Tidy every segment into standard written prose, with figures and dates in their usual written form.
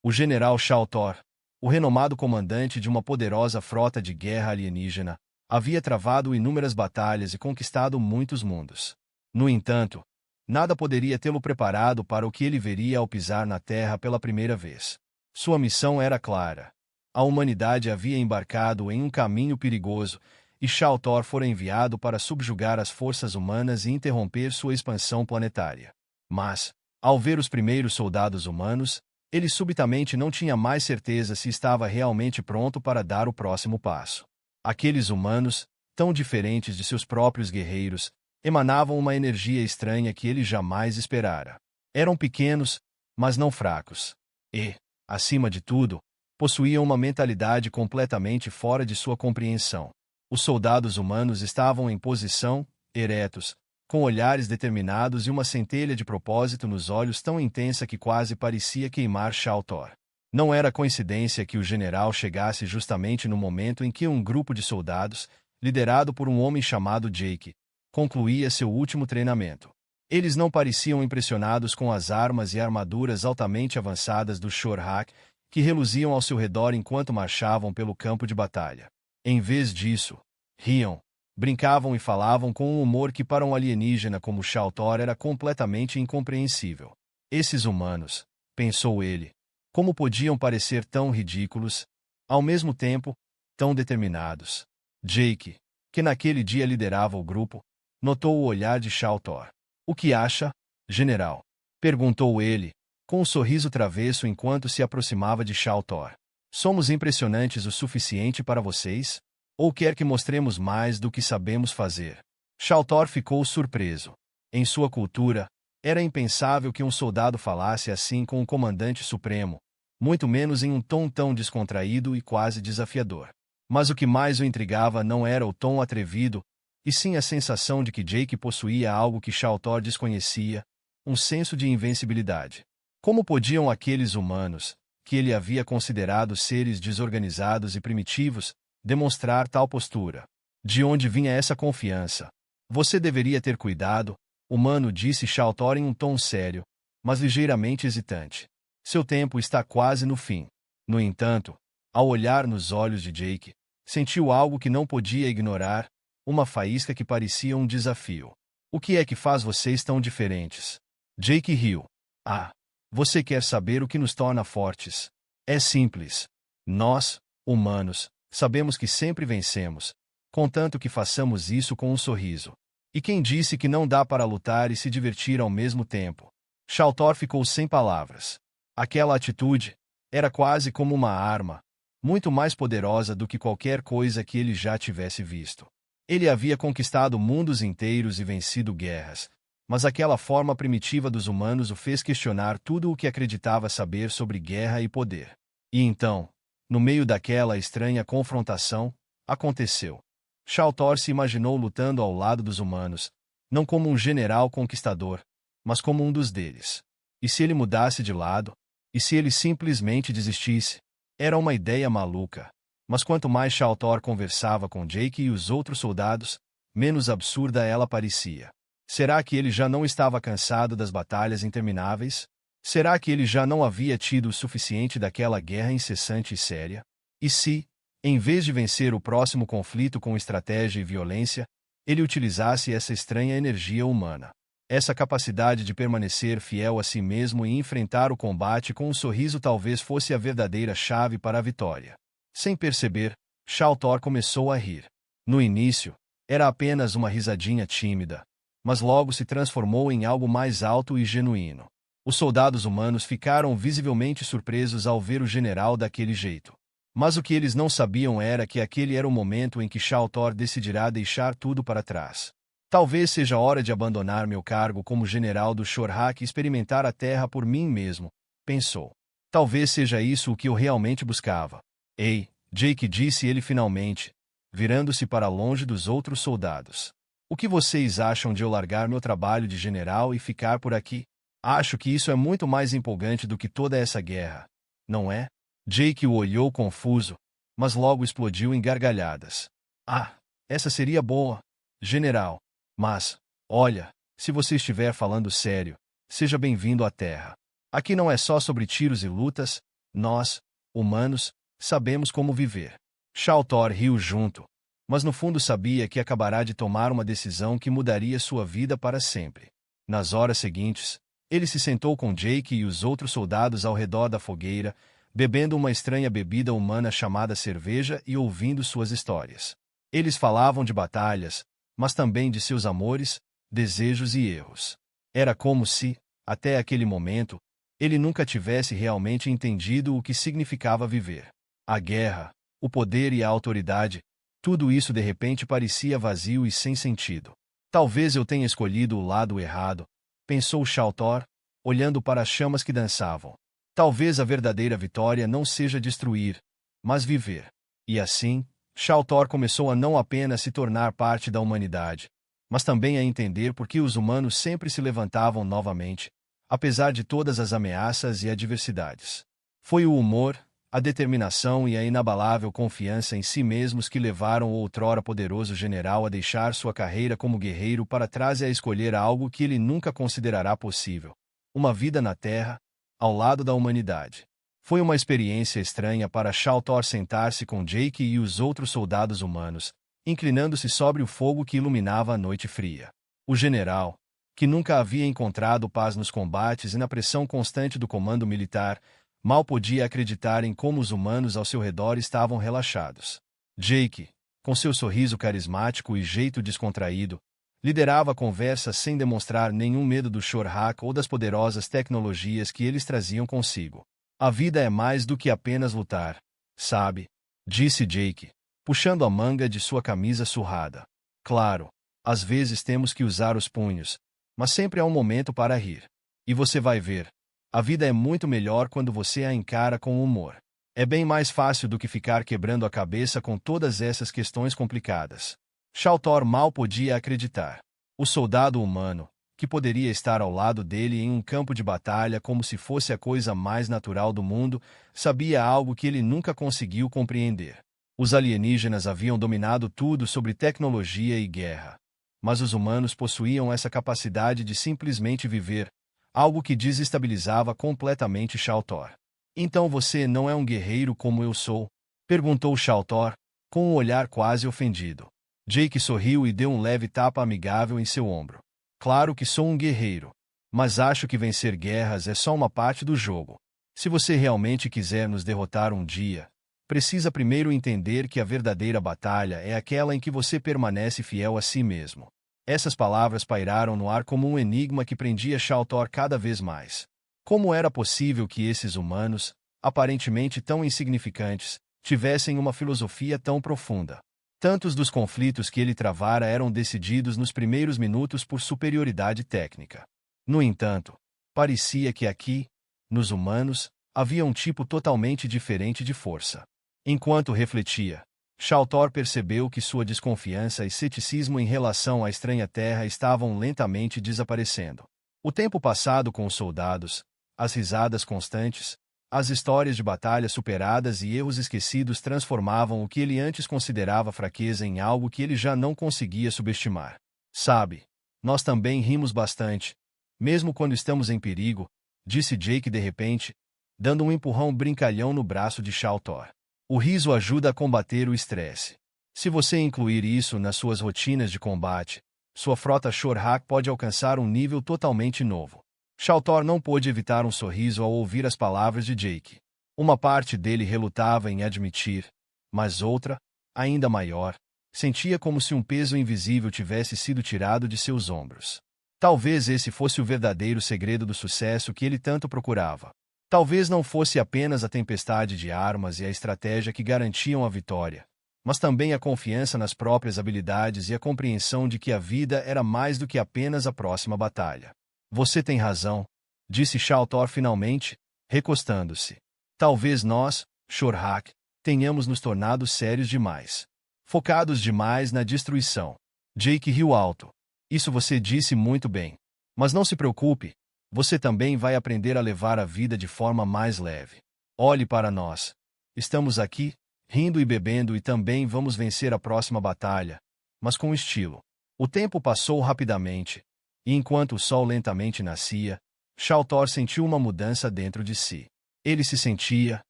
O general Shao Tor, o renomado comandante de uma poderosa frota de guerra alienígena, havia travado inúmeras batalhas e conquistado muitos mundos. No entanto, nada poderia tê-lo preparado para o que ele veria ao pisar na Terra pela primeira vez. Sua missão era clara. A humanidade havia embarcado em um caminho perigoso, e Shao Tor fora enviado para subjugar as forças humanas e interromper sua expansão planetária. Mas, ao ver os primeiros soldados humanos, ele subitamente não tinha mais certeza se estava realmente pronto para dar o próximo passo. Aqueles humanos, tão diferentes de seus próprios guerreiros, emanavam uma energia estranha que ele jamais esperara. Eram pequenos, mas não fracos. E, acima de tudo, possuíam uma mentalidade completamente fora de sua compreensão. Os soldados humanos estavam em posição, eretos, com olhares determinados e uma centelha de propósito nos olhos tão intensa que quase parecia queimar Shao Tor. Não era coincidência que o general chegasse justamente no momento em que um grupo de soldados, liderado por um homem chamado Jake, concluía seu último treinamento. Eles não pareciam impressionados com as armas e armaduras altamente avançadas do Shorhak, que reluziam ao seu redor enquanto marchavam pelo campo de batalha. Em vez disso, riam, brincavam e falavam com um humor que para um alienígena como Shao Tor era completamente incompreensível. Esses humanos, pensou ele, como podiam parecer tão ridículos, ao mesmo tempo, tão determinados. Jake, que naquele dia liderava o grupo, notou o olhar de Shao Tor. "O que acha, general?" perguntou ele, com um sorriso travesso enquanto se aproximava de Shao Tor. "Somos impressionantes o suficiente para vocês? Ou quer que mostremos mais do que sabemos fazer?" Shao Tor ficou surpreso. Em sua cultura, era impensável que um soldado falasse assim com um comandante supremo, muito menos em um tom tão descontraído e quase desafiador. Mas o que mais o intrigava não era o tom atrevido, e sim a sensação de que Jake possuía algo que Shao Tor desconhecia, um senso de invencibilidade. Como podiam aqueles humanos, que ele havia considerado seres desorganizados e primitivos, demonstrar tal postura? De onde vinha essa confiança? "Você deveria ter cuidado", humano, disse Shao Tor em um tom sério, mas ligeiramente hesitante. "Seu tempo está quase no fim." No entanto, ao olhar nos olhos de Jake, sentiu algo que não podia ignorar, uma faísca que parecia um desafio. "O que é que faz vocês tão diferentes?" Jake riu. "Ah, você quer saber o que nos torna fortes? É simples. Nós, humanos, sabemos que sempre vencemos, contanto que façamos isso com um sorriso. E quem disse que não dá para lutar e se divertir ao mesmo tempo?" Shao Tor ficou sem palavras. Aquela atitude era quase como uma arma, muito mais poderosa do que qualquer coisa que ele já tivesse visto. Ele havia conquistado mundos inteiros e vencido guerras, mas aquela forma primitiva dos humanos o fez questionar tudo o que acreditava saber sobre guerra e poder. E então, no meio daquela estranha confrontação, aconteceu. Shao Tor se imaginou lutando ao lado dos humanos, não como um general conquistador, mas como um dos deles. E se ele mudasse de lado? E se ele simplesmente desistisse? Era uma ideia maluca. Mas quanto mais Shao Tor conversava com Jake e os outros soldados, menos absurda ela parecia. Será que ele já não estava cansado das batalhas intermináveis? Será que ele já não havia tido o suficiente daquela guerra incessante e séria? E se, em vez de vencer o próximo conflito com estratégia e violência, ele utilizasse essa estranha energia humana? Essa capacidade de permanecer fiel a si mesmo e enfrentar o combate com um sorriso talvez fosse a verdadeira chave para a vitória. Sem perceber, Shao Tor começou a rir. No início, era apenas uma risadinha tímida, mas logo se transformou em algo mais alto e genuíno. Os soldados humanos ficaram visivelmente surpresos ao ver o general daquele jeito. Mas o que eles não sabiam era que aquele era o momento em que Shao Tor decidirá deixar tudo para trás. "Talvez seja hora de abandonar meu cargo como general do Shorhak e experimentar a terra por mim mesmo", pensou. Talvez seja isso o que eu realmente buscava. "Ei", Jake disse ele finalmente, virando-se para longe dos outros soldados. "O que vocês acham de eu largar meu trabalho de general e ficar por aqui? Acho que isso é muito mais empolgante do que toda essa guerra, não é?" Jake o olhou confuso, mas logo explodiu em gargalhadas. "Ah, essa seria boa, general. Mas, olha, se você estiver falando sério, seja bem-vindo à Terra. Aqui não é só sobre tiros e lutas, Nós, humanos, sabemos como viver. Shao-Tor riu junto, mas no fundo sabia que acabará de tomar uma decisão que mudaria sua vida para sempre. Nas horas seguintes, ele se sentou com Jake e os outros soldados ao redor da fogueira, bebendo uma estranha bebida humana chamada cerveja e ouvindo suas histórias. Eles falavam de batalhas, mas também de seus amores, desejos e erros. Era como se, até aquele momento, ele nunca tivesse realmente entendido o que significava viver. A guerra, o poder e a autoridade, tudo isso de repente parecia vazio e sem sentido. Talvez eu tenha escolhido o lado errado, pensou Shao-Tor, olhando para as chamas que dançavam. Talvez a verdadeira vitória não seja destruir, mas viver. E assim, Shao-Tor começou a não apenas se tornar parte da humanidade, mas também a entender por que os humanos sempre se levantavam novamente, apesar de todas as ameaças e adversidades. Foi o humor, a determinação e a inabalável confiança em si mesmos que levaram o outrora poderoso general a deixar sua carreira como guerreiro para trás e a escolher algo que ele nunca considerará possível: uma vida na Terra, ao lado da humanidade. Foi uma experiência estranha para Shao-Tor sentar-se com Jake e os outros soldados humanos, inclinando-se sobre o fogo que iluminava a noite fria. O general, que nunca havia encontrado paz nos combates e na pressão constante do comando militar, mal podia acreditar em como os humanos ao seu redor estavam relaxados. Jake, com seu sorriso carismático e jeito descontraído, liderava a conversa sem demonstrar nenhum medo do Shorhack ou das poderosas tecnologias que eles traziam consigo. A vida é mais do que apenas lutar, sabe? Disse Jake, puxando a manga de sua camisa surrada. Claro, às vezes temos que usar os punhos, mas sempre há um momento para rir. E você vai ver. A vida é muito melhor quando você a encara com humor. É bem mais fácil do que ficar quebrando a cabeça com todas essas questões complicadas. Shao-Tor mal podia acreditar. O soldado humano, que poderia estar ao lado dele em um campo de batalha como se fosse a coisa mais natural do mundo, sabia algo que ele nunca conseguiu compreender. Os alienígenas haviam dominado tudo sobre tecnologia e guerra. Mas os humanos possuíam essa capacidade de simplesmente viver, algo que desestabilizava completamente Shao-Tor. Então você não é um guerreiro como eu sou? Perguntou Shao-Tor, com um olhar quase ofendido. Jake sorriu e deu um leve tapa amigável em seu ombro. Claro que sou um guerreiro, mas acho que vencer guerras é só uma parte do jogo. Se você realmente quiser nos derrotar um dia, precisa primeiro entender que a verdadeira batalha é aquela em que você permanece fiel a si mesmo. Essas palavras pairaram no ar como um enigma que prendia Shao-Tor cada vez mais. Como era possível que esses humanos, aparentemente tão insignificantes, tivessem uma filosofia tão profunda? Tantos dos conflitos que ele travara eram decididos nos primeiros minutos por superioridade técnica. No entanto, parecia que aqui, nos humanos, havia um tipo totalmente diferente de força. Enquanto refletia, Shao-Tor percebeu que sua desconfiança e ceticismo em relação à estranha terra estavam lentamente desaparecendo. O tempo passado com os soldados, as risadas constantes, as histórias de batalhas superadas e erros esquecidos transformavam o que ele antes considerava fraqueza em algo que ele já não conseguia subestimar. Sabe, nós também rimos bastante, mesmo quando estamos em perigo, disse Jake de repente, dando um empurrão brincalhão no braço de Shao-Tor. O riso ajuda a combater o estresse. Se você incluir isso nas suas rotinas de combate, sua frota Shorhack pode alcançar um nível totalmente novo. Shao-Tor não pôde evitar um sorriso ao ouvir as palavras de Jake. Uma parte dele relutava em admitir, mas outra, ainda maior, sentia como se um peso invisível tivesse sido tirado de seus ombros. Talvez esse fosse o verdadeiro segredo do sucesso que ele tanto procurava. Talvez não fosse apenas a tempestade de armas e a estratégia que garantiam a vitória, mas também a confiança nas próprias habilidades e a compreensão de que a vida era mais do que apenas a próxima batalha. Você tem razão, disse Shao-Tor finalmente, recostando-se. Talvez nós, Shorhack, tenhamos nos tornado sérios demais. Focados demais na destruição. Jake riu alto. Isso você disse muito bem. Mas não se preocupe, você também vai aprender a levar a vida de forma mais leve. Olhe para nós. Estamos aqui, rindo e bebendo e também vamos vencer a próxima batalha, mas com estilo. O tempo passou rapidamente, e enquanto o sol lentamente nascia, Shao-Tor sentiu uma mudança dentro de si. Ele se sentia,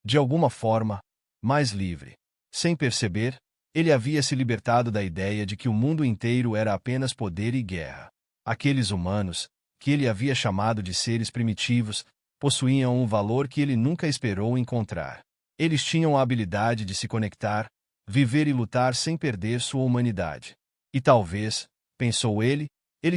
de alguma forma, mais livre. Sem perceber, ele havia se libertado da ideia de que o mundo inteiro era apenas poder e guerra. Aqueles humanos, que ele havia chamado de seres primitivos, possuíam um valor que ele nunca esperou encontrar. Eles tinham a habilidade de se conectar, viver e lutar sem perder sua humanidade. E talvez, pensou ele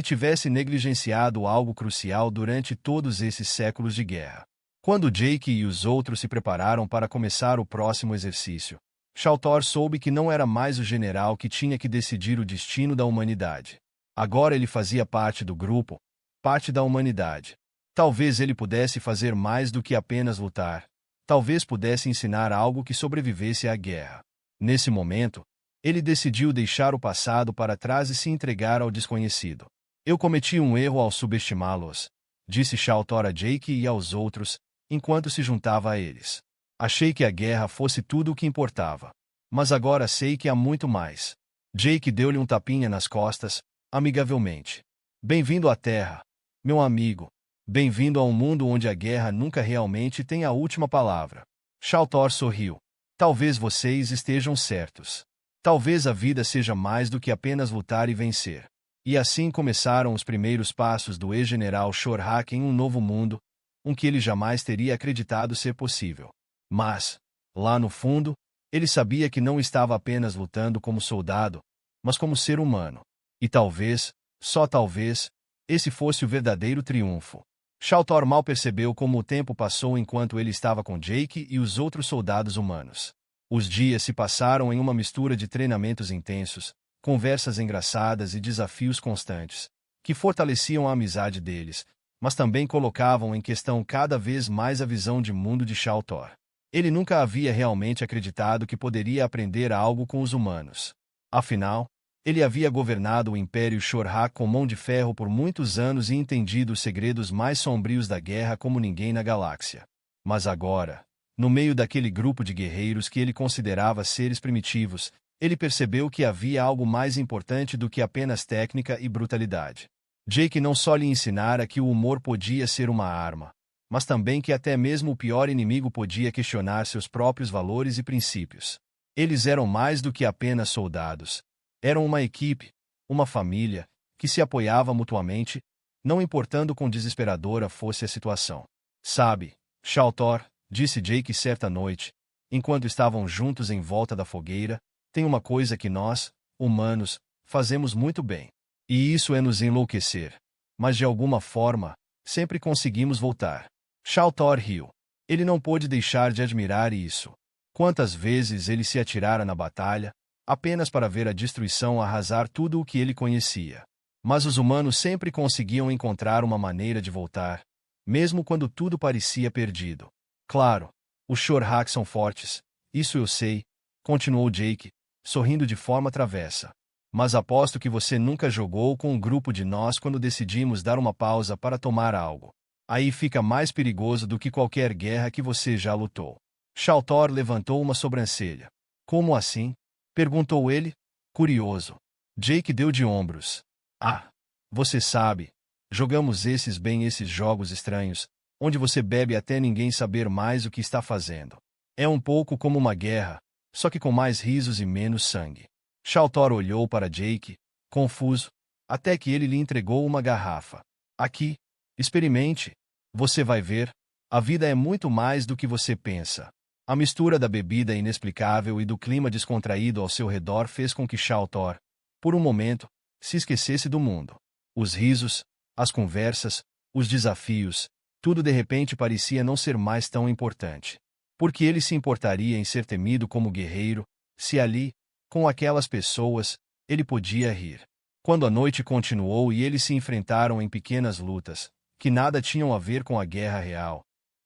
tivesse negligenciado algo crucial durante todos esses séculos de guerra. Quando Jake e os outros se prepararam para começar o próximo exercício, Shautor soube que não era mais o general que tinha que decidir o destino da humanidade. Agora ele fazia parte do grupo, parte da humanidade. Talvez ele pudesse fazer mais do que apenas lutar. Talvez pudesse ensinar algo que sobrevivesse à guerra. Nesse momento, ele decidiu deixar o passado para trás e se entregar ao desconhecido. Eu cometi um erro ao subestimá-los, disse Shautor a Jake e aos outros, enquanto se juntava a eles. Achei que a guerra fosse tudo o que importava. Mas agora sei que há muito mais. Jake deu-lhe um tapinha nas costas, amigavelmente. Bem-vindo à Terra, meu amigo. Bem-vindo a um mundo onde a guerra nunca realmente tem a última palavra. Shautor sorriu. Talvez vocês estejam certos. Talvez a vida seja mais do que apenas lutar e vencer. E assim começaram os primeiros passos do ex-general Shorhak em um novo mundo, um que ele jamais teria acreditado ser possível. Mas, lá no fundo, ele sabia que não estava apenas lutando como soldado, mas como ser humano. E talvez, só talvez, esse fosse o verdadeiro triunfo. Shautor mal percebeu como o tempo passou enquanto ele estava com Jake e os outros soldados humanos. Os dias se passaram em uma mistura de treinamentos intensos, conversas engraçadas e desafios constantes, que fortaleciam a amizade deles, mas também colocavam em questão cada vez mais a visão de mundo de Shautor. Ele nunca havia realmente acreditado que poderia aprender algo com os humanos. Afinal, ele havia governado o Império Shorhak com mão de ferro por muitos anos e entendido os segredos mais sombrios da guerra como ninguém na galáxia. Mas agora, no meio daquele grupo de guerreiros que ele considerava seres primitivos, ele percebeu que havia algo mais importante do que apenas técnica e brutalidade. Jake não só lhe ensinara que o humor podia ser uma arma, mas também que até mesmo o pior inimigo podia questionar seus próprios valores e princípios. Eles eram mais do que apenas soldados. Eram uma equipe, uma família, que se apoiava mutuamente, não importando quão desesperadora fosse a situação. Sabe, Shautor, disse Jake certa noite, enquanto estavam juntos em volta da fogueira, tem uma coisa que nós, humanos, fazemos muito bem. E isso é nos enlouquecer. Mas de alguma forma, sempre conseguimos voltar. Shautor riu. Ele não pôde deixar de admirar isso. Quantas vezes ele se atirara na batalha, apenas para ver a destruição arrasar tudo o que ele conhecia. Mas os humanos sempre conseguiam encontrar uma maneira de voltar, mesmo quando tudo parecia perdido. Claro, os Shorhak são fortes, isso eu sei, continuou Jake, sorrindo de forma travessa. Mas aposto que você nunca jogou com um grupo de nós quando decidimos dar uma pausa para tomar algo. Aí fica mais perigoso do que qualquer guerra que você já lutou. Shautor levantou uma sobrancelha. Como assim? Perguntou ele, curioso. Jake deu de ombros. Ah, você sabe, jogamos esses jogos estranhos, onde você bebe até ninguém saber mais o que está fazendo. É um pouco como uma guerra, só que com mais risos e menos sangue. Shautor olhou para Jake, confuso, até que ele lhe entregou uma garrafa. Aqui, experimente. Você vai ver, a vida é muito mais do que você pensa. A mistura da bebida inexplicável e do clima descontraído ao seu redor fez com que Shautor, por um momento, se esquecesse do mundo. Os risos, as conversas, os desafios, tudo de repente parecia não ser mais tão importante. Porque ele se importaria em ser temido como guerreiro, se ali, com aquelas pessoas, ele podia rir. Quando a noite continuou e eles se enfrentaram em pequenas lutas, que nada tinham a ver com a guerra real,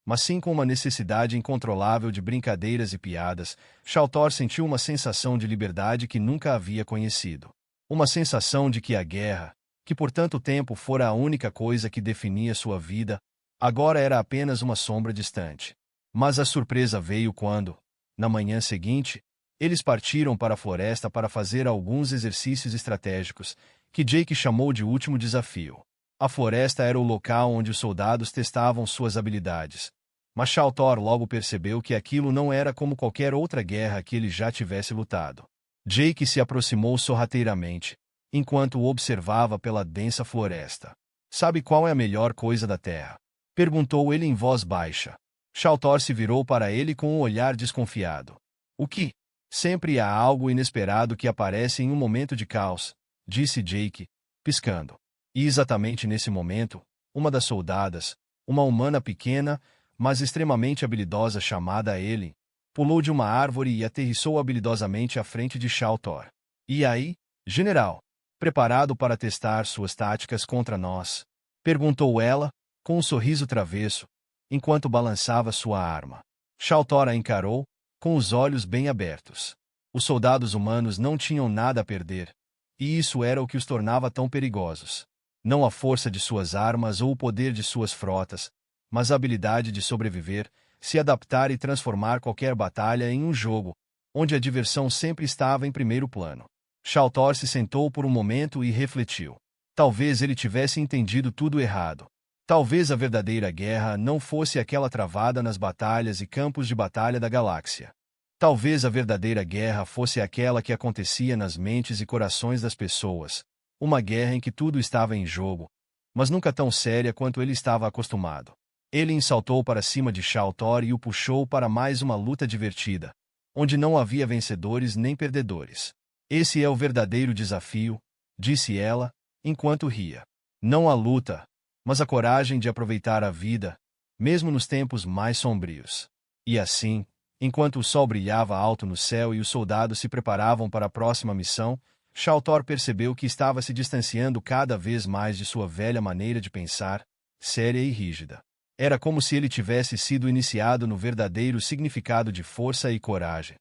mas sim com uma necessidade incontrolável de brincadeiras e piadas, Shautor sentiu uma sensação de liberdade que nunca havia conhecido. Uma sensação de que a guerra, que por tanto tempo fora a única coisa que definia sua vida, agora era apenas uma sombra distante. Mas a surpresa veio quando, na manhã seguinte, eles partiram para a floresta para fazer alguns exercícios estratégicos, que Jake chamou de último desafio. A floresta era o local onde os soldados testavam suas habilidades. Mas Shautor logo percebeu que aquilo não era como qualquer outra guerra que ele já tivesse lutado. Jake se aproximou sorrateiramente, enquanto o observava pela densa floresta. Sabe qual é a melhor coisa da Terra? Perguntou ele em voz baixa. Shautor se virou para ele com um olhar desconfiado. O que? Sempre há algo inesperado que aparece em um momento de caos, disse Jake, piscando. E exatamente nesse momento, uma das soldadas, uma humana pequena, mas extremamente habilidosa chamada Elin, pulou de uma árvore e aterrissou habilidosamente à frente de Shautor. E aí, general? Preparado para testar suas táticas contra nós? Perguntou ela, com um sorriso travesso, enquanto balançava sua arma. Shautor a encarou, com os olhos bem abertos. Os soldados humanos não tinham nada a perder, e isso era o que os tornava tão perigosos. Não a força de suas armas ou o poder de suas frotas, mas a habilidade de sobreviver, se adaptar e transformar qualquer batalha em um jogo, onde a diversão sempre estava em primeiro plano. Shautor se sentou por um momento e refletiu. Talvez ele tivesse entendido tudo errado. Talvez a verdadeira guerra não fosse aquela travada nas batalhas e campos de batalha da galáxia. Talvez a verdadeira guerra fosse aquela que acontecia nas mentes e corações das pessoas, uma guerra em que tudo estava em jogo, mas nunca tão séria quanto ele estava acostumado. Ele saltou para cima de Shautor e o puxou para mais uma luta divertida, onde não havia vencedores nem perdedores. Esse é o verdadeiro desafio, disse ela, enquanto ria. Não a luta, mas a coragem de aproveitar a vida, mesmo nos tempos mais sombrios. E assim, enquanto o sol brilhava alto no céu e os soldados se preparavam para a próxima missão, Shautor percebeu que estava se distanciando cada vez mais de sua velha maneira de pensar, séria e rígida. Era como se ele tivesse sido iniciado no verdadeiro significado de força e coragem.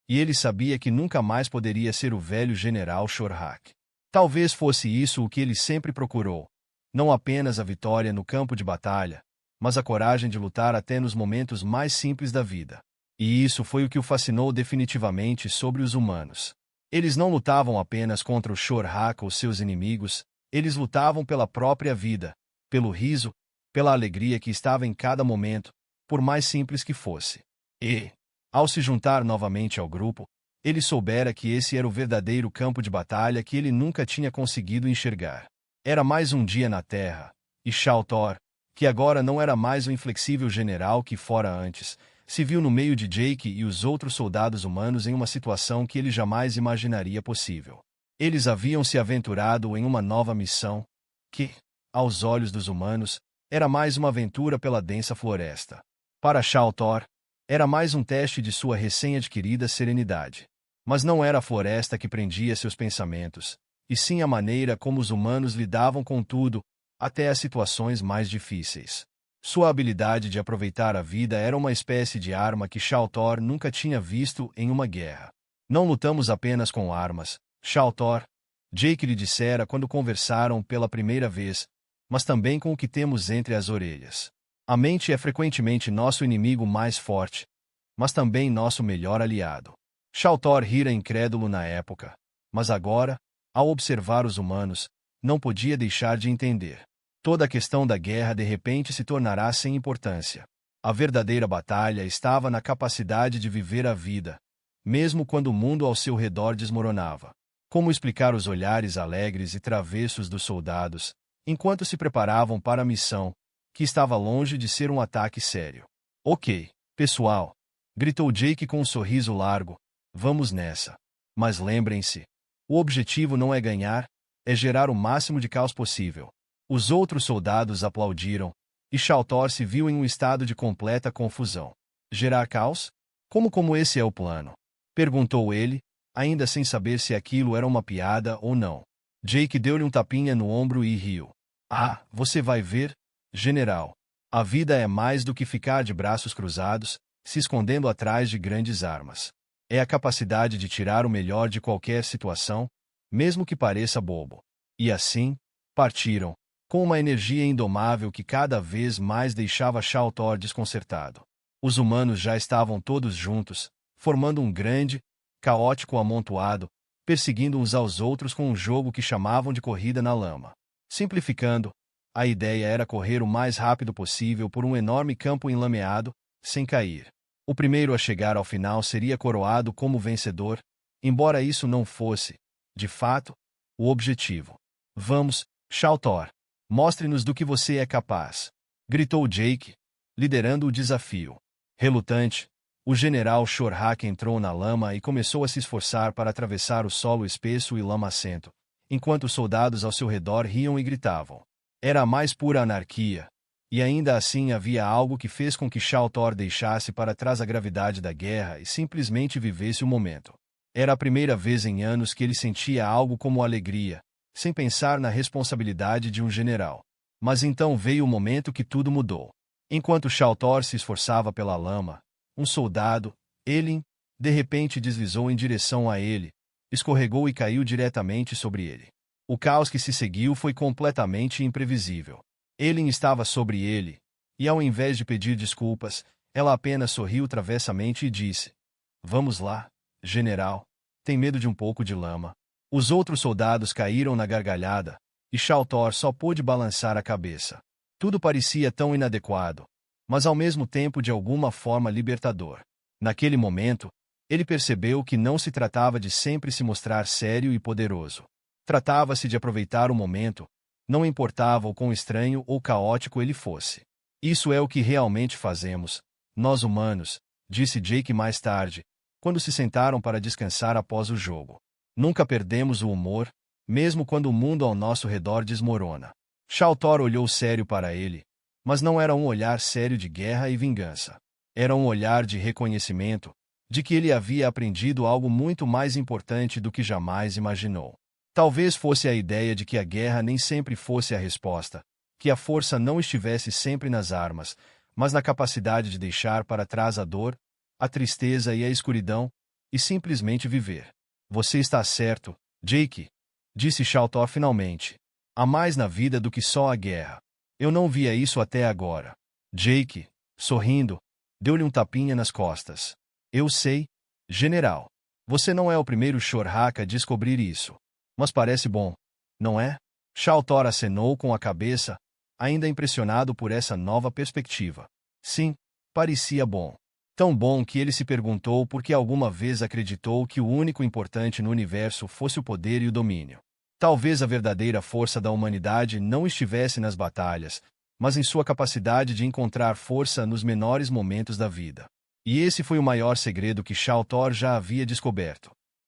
E ele sabia que nunca mais poderia ser o velho general Shorhak. Talvez fosse isso o que ele sempre procurou. Não apenas a vitória no campo de batalha, mas a coragem de lutar até nos momentos mais simples da vida. E isso foi o que o fascinou definitivamente sobre os humanos. Eles não lutavam apenas contra o Shorhak ou seus inimigos, eles lutavam pela própria vida, pelo riso, pela alegria que estava em cada momento, por mais simples que fosse. E, ao se juntar novamente ao grupo, ele soubera que esse era o verdadeiro campo de batalha que ele nunca tinha conseguido enxergar. Era mais um dia na Terra, e Shautor, que agora não era mais o inflexível general que fora antes, se viu no meio de Jake e os outros soldados humanos em uma situação que ele jamais imaginaria possível. Eles haviam se aventurado em uma nova missão, que, aos olhos dos humanos, era mais uma aventura pela densa floresta. Para Shautor, era mais um teste de sua recém-adquirida serenidade. Mas não era a floresta que prendia seus pensamentos, e sim a maneira como os humanos lidavam com tudo, até as situações mais difíceis. Sua habilidade de aproveitar a vida era uma espécie de arma que Shautor nunca tinha visto em uma guerra. Não lutamos apenas com armas, Shautor, Jake lhe dissera quando conversaram pela primeira vez, mas também com o que temos entre as orelhas. A mente é frequentemente nosso inimigo mais forte, mas também nosso melhor aliado. Shautor rira incrédulo na época, mas agora, ao observar os humanos, não podia deixar de entender. Toda a questão da guerra de repente se tornará sem importância. A verdadeira batalha estava na capacidade de viver a vida, mesmo quando o mundo ao seu redor desmoronava. Como explicar os olhares alegres e travessos dos soldados, enquanto se preparavam para a missão, que estava longe de ser um ataque sério? Ok, pessoal, gritou Jake com um sorriso largo, vamos nessa. Mas lembrem-se, o objetivo não é ganhar, é gerar o máximo de caos possível. Os outros soldados aplaudiram, e Shautor se viu em um estado de completa confusão. Gerar caos? Como esse é o plano? Perguntou ele, ainda sem saber se aquilo era uma piada ou não. Jake deu-lhe um tapinha no ombro e riu. Ah, você vai ver, general. A vida é mais do que ficar de braços cruzados, se escondendo atrás de grandes armas. É a capacidade de tirar o melhor de qualquer situação, mesmo que pareça bobo. E assim, partiram, com uma energia indomável que cada vez mais deixava Shautor desconcertado. Os humanos já estavam todos juntos, formando um grande, caótico amontoado, perseguindo uns aos outros com um jogo que chamavam de corrida na lama. Simplificando, a ideia era correr o mais rápido possível por um enorme campo enlameado, sem cair. O primeiro a chegar ao final seria coroado como vencedor, embora isso não fosse, de fato, o objetivo. Vamos, Shao Thor. Mostre-nos do que você é capaz. Gritou Jake, liderando o desafio. Relutante, o general Shorhak entrou na lama e começou a se esforçar para atravessar o solo espesso e lamacento, enquanto os soldados ao seu redor riam e gritavam. Era a mais pura anarquia, e ainda assim havia algo que fez com que Shao Thor deixasse para trás a gravidade da guerra e simplesmente vivesse o momento. Era a primeira vez em anos que ele sentia algo como alegria, sem pensar na responsabilidade de um general. Mas então veio o momento que tudo mudou. Enquanto Shao Thor se esforçava pela lama, um soldado, Elin, de repente deslizou em direção a ele, escorregou e caiu diretamente sobre ele. O caos que se seguiu foi completamente imprevisível. Elin estava sobre ele, e ao invés de pedir desculpas, ela apenas sorriu travessamente e disse: Vamos lá, general. Tem medo de um pouco de lama? Os outros soldados caíram na gargalhada, e Shao Thor só pôde balançar a cabeça. Tudo parecia tão inadequado, mas ao mesmo tempo de alguma forma libertador. Naquele momento, ele percebeu que não se tratava de sempre se mostrar sério e poderoso. Tratava-se de aproveitar o momento, não importava o quão estranho ou caótico ele fosse. Isso é o que realmente fazemos, nós humanos, disse Jake mais tarde, quando se sentaram para descansar após o jogo. Nunca perdemos o humor, mesmo quando o mundo ao nosso redor desmorona. Shao Thor olhou sério para ele, mas não era um olhar sério de guerra e vingança. Era um olhar de reconhecimento, de que ele havia aprendido algo muito mais importante do que jamais imaginou. Talvez fosse a ideia de que a guerra nem sempre fosse a resposta, que a força não estivesse sempre nas armas, mas na capacidade de deixar para trás a dor, a tristeza e a escuridão, e simplesmente viver. Você está certo, Jake, disse Shao Thor finalmente. Há mais na vida do que só a guerra. Eu não via isso até agora. Jake, sorrindo, deu-lhe um tapinha nas costas. Eu sei, general. Você não é o primeiro Shorhak a descobrir isso. Mas parece bom, não é? Shao Thor acenou com a cabeça, ainda impressionado por essa nova perspectiva. Sim, parecia bom. Tão bom que ele se perguntou por que alguma vez acreditou que o único importante no universo fosse o poder e o domínio. Talvez a verdadeira força da humanidade não estivesse nas batalhas, mas em sua capacidade de encontrar força nos menores momentos da vida. E esse foi o maior segredo que Shao Thor já havia descoberto.